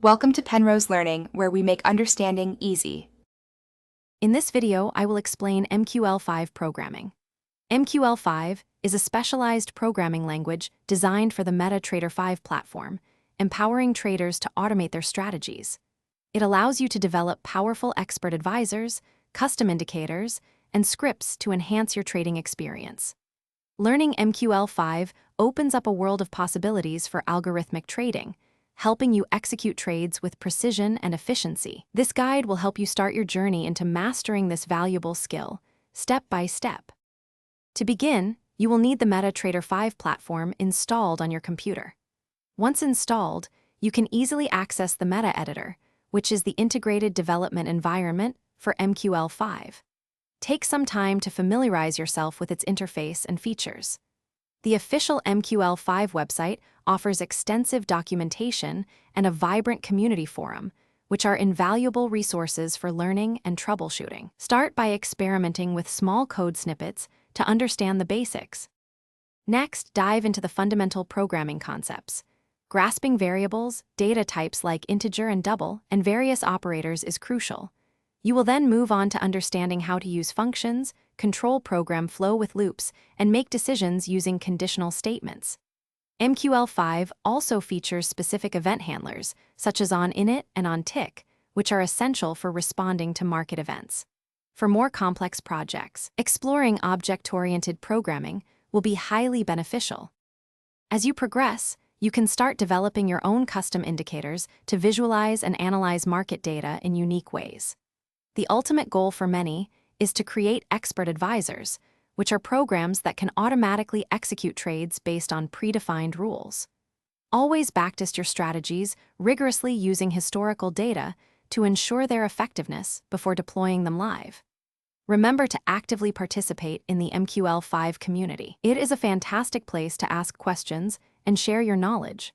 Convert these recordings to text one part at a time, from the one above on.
Welcome to Penrose Learning, where we make understanding easy. In this video, I will explain MQL5 programming. MQL5 is a specialized programming language designed for the MetaTrader 5 platform, empowering traders to automate their strategies. It allows you to develop powerful expert advisors, custom indicators, and scripts to enhance your trading experience. Learning MQL5 opens up a world of possibilities for algorithmic trading, helping you execute trades with precision and efficiency. This guide will help you start your journey into mastering this valuable skill, step by step. To begin, you will need the MetaTrader 5 platform installed on your computer. Once installed, you can easily access the Meta Editor, which is the integrated development environment for MQL5. Take some time to familiarize yourself with its interface and features. The official MQL5 website offers extensive documentation and a vibrant community forum, which are invaluable resources for learning and troubleshooting. Start by experimenting with small code snippets to understand the basics. Next, dive into the fundamental programming concepts. Grasping variables, data types like integer and double, and various operators is crucial. You will then move on to understanding how to use functions, control program flow with loops, and make decisions using conditional statements. MQL5 also features specific event handlers, such as onInit and onTick, which are essential for responding to market events. For more complex projects, exploring object-oriented programming will be highly beneficial. As you progress, you can start developing your own custom indicators to visualize and analyze market data in unique ways. The ultimate goal for many is to create expert advisors, which are programs that can automatically execute trades based on predefined rules. Always backtest your strategies rigorously using historical data to ensure their effectiveness before deploying them live. Remember to actively participate in the MQL5 community. It is a fantastic place to ask questions and share your knowledge.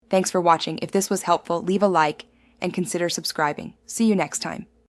Thanks for watching. If this was helpful, leave a like and consider subscribing. See you next time.